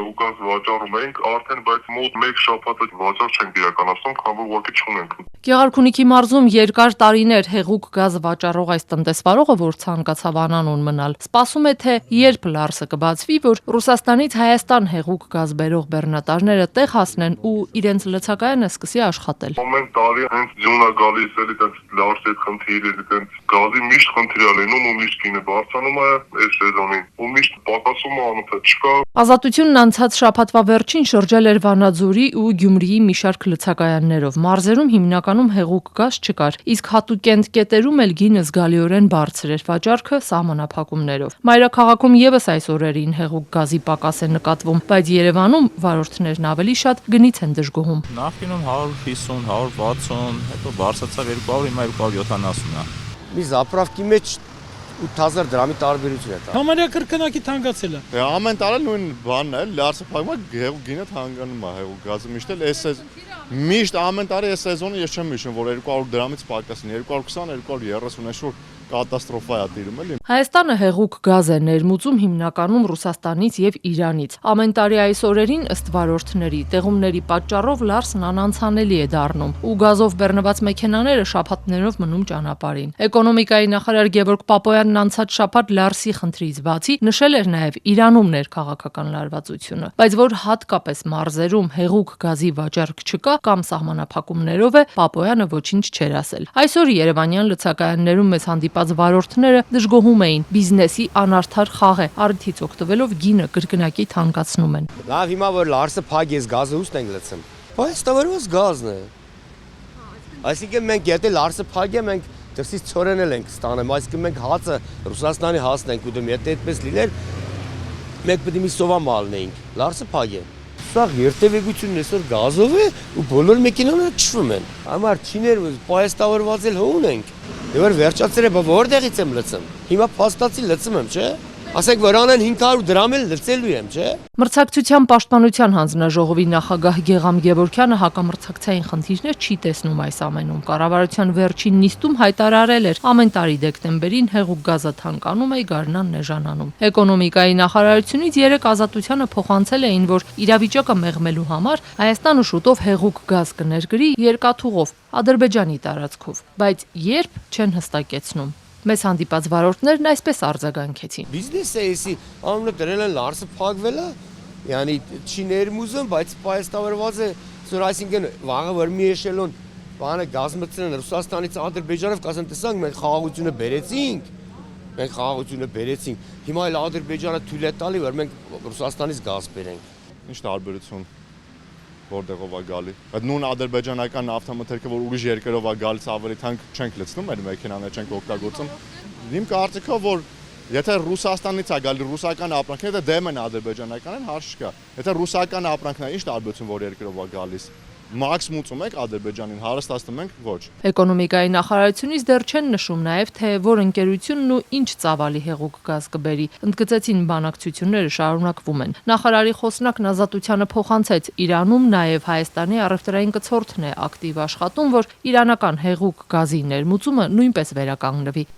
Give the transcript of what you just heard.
Ուղղակի վաճառում ենք, արդեն բայց մոտ 1 շաբաթ վաճառ չենք իրականացնում, քանի որ ուղղակի չունենք։ Գեղարքունիքի մարզում երկար տարիներ հեղուկ գազ վաճառող այս տնտեսվարողը, որ ցանկացավ անանուն մնալ, սպասում է, թե երբ Լարսը կբացվի, որ Ռուսաստանից Հայաստան հեղուկ գազ բերող բեռնատարները տեղ հասնեն ու իրենց լցակայանը սկսի աշխատել։ Ամեն տարի հենց ձյունը գալիս էլի տենց Լարսի հետ խնդիր էլի տենց գազի միշտ խնդիր է լինում ու միշտ գինը բարձրանում է այս սեզոնին ու միշտ պակասում է անընդհատ չկա։ Ազատությունն անցած շաբաթվա վերջին շրջել էր Վանաձորի ու Գյումրիի մի շարք լցակայաններով։ Մարզերում հիմնականում հեղուկ գազ չկար, իսկ հատուկենտ կետերում էլ գինը զգալիորեն բարձր էր, վաճառքը սահմանափակումներով։ Մայրաքաղաքում եւս այս օրերին հեղուկ գազի պակաս է նկատվում, բայց Երևանում վարորդներն ավելի շատ գնից են դժգոհում։ Նախկինում 150, 160, հետո բարձրացավ 200, հիմա 270 է։ Մի զապրավկի մեջ 8000 դրամի տարբերություն է տա։ Համարյա կրկնակի թանկացել է։ Ամեն տարի նույն բանն է, Լարսը փակում է, հեղուկ գինը թանկանում է, հեղուկ գազը միշտ ամեն տարի այս սեզոնը ես չեմ հիշում, որ 200 դրամից պակասին, 220, 230 այսօր կատաստրոֆա է տիրում էլի։ Հայաստանը հեղուկ գազ է ներմուծում հիմնականում Ռուսաստանից եւ Իրանից։ Ամեն տարի այս օրերին ըստ վարորդների տեղումների պատճառով Լարսն անանցանելի է դառնում ու գազով բեռնված մեքենաները շաբաթներով մնում ճանապարհին։ Էկոնոմիկայի նախարար Գևորգ Պապոյանն անցած շաբաթ Լարսի խնդրից բացի նշել էր նաեւ Իրանում ներքաղաքական լարվածությունը, բայց որ հատկապես մարզերում հեղուկ գազի վաճառք չկա կամ սահմանափակումներով է, Պապոյանը ոչինչ չէր ասել։ Այսօր Երևանյան լցակայաններում մեզ հանդիպած վարորդները դժգոհում էին բիզնեսի անարդար խաղ է, արդից օգտվելով գինը կրկնակի թանկացնում են։ Լավ, հիմա որ Լարսը փագես գազը ուստն ենք լցում։ Բայց տվարված գազն է։ Այսինքն մենք եթե Լարսը փագե մենք դրսից ծորենել ենք ստանեմ, այսինքն մենք հացը Ռուսաստանի հացն ենք ուտում, եթե այդպես լիներ մենք պետք է մի սովա մալնեինք։ Լարսը փագե։ Սա երթևեկությունն այսօր գազով է ու բոլոր մեքենաները ճշվում են։ Համար չիներ պայստավորված էլ հոուն ենք։ Եվ վերջացել է, որտեղից եմ լցում։ Հիմա փաստացի լցում եմ, չէ՞։ Ասենք որ անեն 500 դրամ էլ լցելու եմ, չէ՞։ Մրցակցության պաշտպանության հանձնաժողովի նախագահ Գեգամ Գևորգյանը հակամրցակցային խնդիրներ չի տեսնում այս ամենում։ Կառավարության վերջին նիստում հայտարարել էր ամեն տարի դեկտեմբերին հեղուկ գազը թանկանում է, գարնանն էժանանում։ Էկոնոմիկայի նախարարությունից 3 ազատությանը փոխանցել էին, որ իրավիճակը մեղմելու համար Հայաստանը շուտով հեղուկ գազ կներգրի երկաթուղով Ադրբեջանի տարածքով, բայց երբ չեն հստակեցնում։ Մեզ հանդիպած վարորդներն այսպես արձագանքեցին։ Բիզնեսը էսի անունը դրել են Լարսը փակվել է, yani չի ներմուծում, բայց պայստավորված է, որ այսինքն վաղը որ մի էշելոն բանը գազ մտցնեն Ռուսաստանից Ադրբեջանով, կասեն տեսանք մենք խաղաղությունը բերեցինք, հիմա էլ Ադրբեջանը թույլ է տալի, որ մենք Ռուսաստանից գազ բերենք։ Ինչ տարբերություն որտեղով է գալի։ Այդ նույն ադրբեջանական նավթամթերքը, որ ուրիշ երկրով է գալիս ավելի թանկ չենք լցնում, մեր մեքենաները չենք օգտագործում։ Իմ կարծիքով որ եթե Ռուսաստանից է գալի ռուսական ապրանքները, դա դեմ են ադրբեջանականին, հարց չկա։ Եթե ռուսական ապրանքն է, ինչ տարբերություն որ երկրով է գալիս։ Մաքսիմում եք Ադրբեջանին, հարստացնում ենք ոչ։ Էկոնոմիկայի նախարարությունից դեռ չեն նշում նաև, թե որ ընկերությունն ու ինչ ծավալի հեղուկ գազ կբերի։ Ընդգծեցին բանակցությունները շարունակվում են։ Նախարարի խոսնակն ազատությանը փոխանցեց Իրանում նաև Հայաստանի առևտրային կցորդն է ակտիվ աշխատում, որ իրանական հեղուկ գազի ներմուծումը նույնպես վերականգնվի։